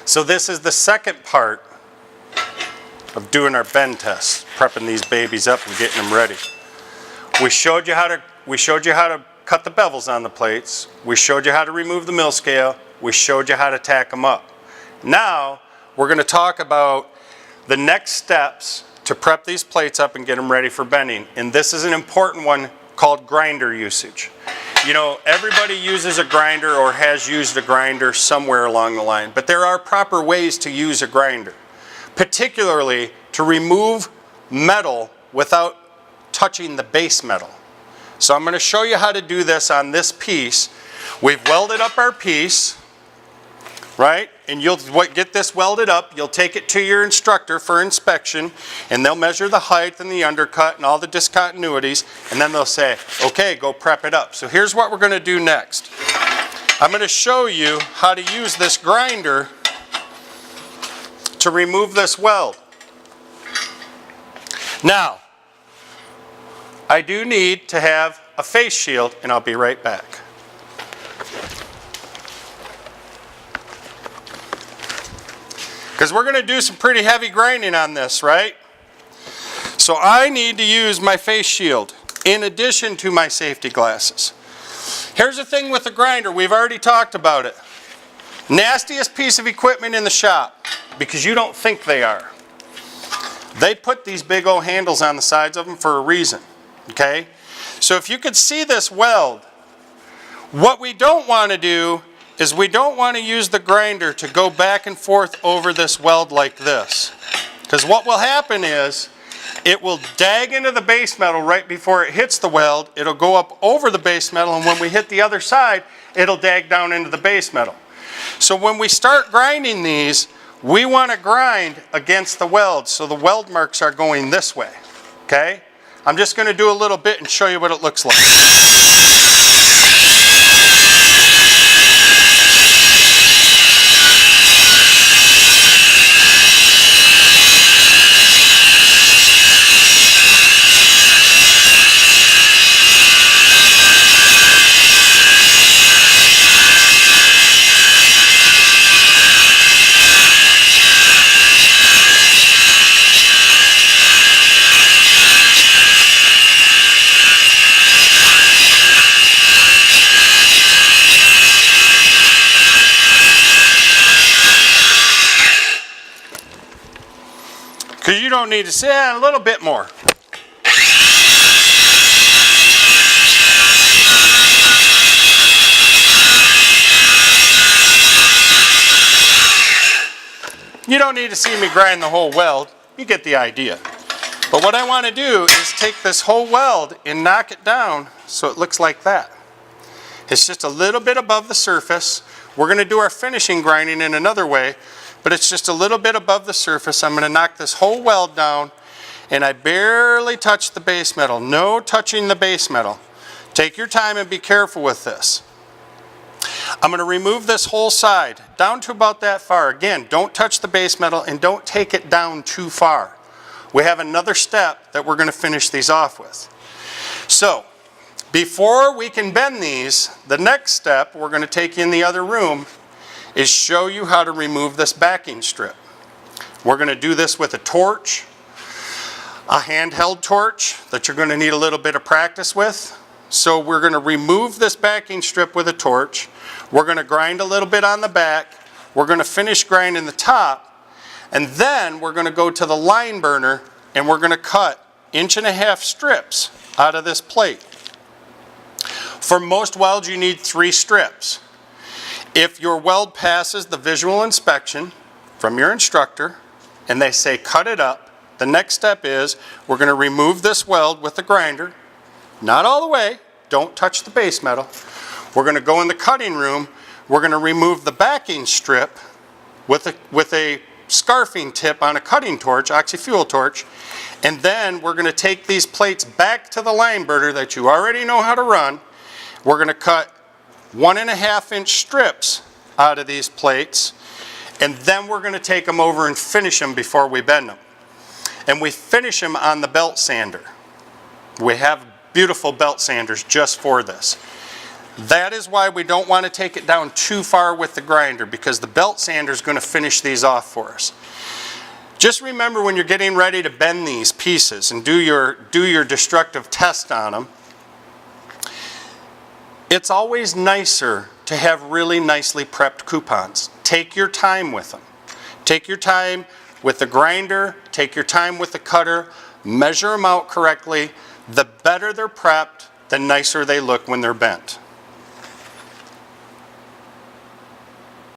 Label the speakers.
Speaker 1: So this is the second part of doing our bend test, prepping these babies up and getting them ready. We showed you how to cut the bevels on the plates. We showed you how to remove the mill scale. We showed you how to tack them up. Now we're going to talk about the next steps to prep these plates up and get them ready for bending. And this is an important one called grinder usage. You know, everybody uses a grinder or has used a grinder somewhere along the line, but there are proper ways to use a grinder, particularly to remove metal without touching the base metal. So I'm going to show you how to do this on this piece. We've welded up our piece, right? And you'll get this welded up, you'll take it to your instructor for inspection, and they'll measure the height and the undercut and all the discontinuities, and then they'll say, okay, go prep it up. So here's what we're going to do next. I'm going to show you how to use this grinder to remove this weld. Now, I do need to have a face shield, and I'll be right back. Because we're going to do some pretty heavy grinding on this, right? So I need to use my face shield in addition to my safety glasses. Here's the thing with the grinder, we've already talked about it. Nastiest piece of equipment in the shop, because you don't think they are. They put these big old handles on the sides of them for a reason, okay? So if you could see this weld, what we don't want to do is we don't want to use the grinder to go back and forth over this weld like this. Because what will happen is it will dag into the base metal right before it hits the weld. It'll go up over the base metal, and when we hit the other side, it'll dag down into the base metal. So when we start grinding these, we want to grind against the weld so the weld marks are going this way, okay? I'm just going to do a little bit and show you what it looks like. Because you don't need to say a little bit more. You don't need to see me grind the whole weld. You get the idea. But what I want to do is take this whole weld and knock it down so it looks like that. It's just a little bit above the surface. We're going to do our finishing grinding in another way, but it's just a little bit above the surface. I'm going to knock this whole weld down, and I barely touch the base metal. No touching the base metal. Take your time and be careful with this. I'm going to remove this whole side down to about that far. Again, don't touch the base metal and don't take it down too far. We have another step that we're going to finish these off with. So, before we can bend these, the next step we're going to take you in the other room is show you how to remove this backing strip. We're going to do this with a torch, a handheld torch that you're going to need a little bit of practice with. So we're going to remove this backing strip with a torch. We're going to grind a little bit on the back. We're going to finish grinding the top. And then we're going to go to the line burner and we're going to cut 1.5 inch strips out of this plate. For most welds you need 3 strips. If your weld passes the visual inspection from your instructor and they say cut it up, the next step is we're going to remove this weld with the grinder. Not all the way, don't touch the base metal. We're going to go in the cutting room, we're going to remove the backing strip with a scarfing tip on a cutting torch, oxy-fuel torch, and then we're going to take these plates back to the line burner that you already know how to run. We're going to cut 1.5 inch strips out of these plates, and then we're going to take them over and finish them before we bend them. And we finish them on the belt sander. We have beautiful belt sanders just for this. That is why we don't want to take it down too far with the grinder, because the belt sander is going to finish these off for us. Just remember when you're getting ready to bend these pieces and do your destructive test on them, it's always nicer to have really nicely prepped coupons. Take your time with them. Take your time with the grinder, take your time with the cutter, measure them out correctly. The better they're prepped, the nicer they look when they're bent.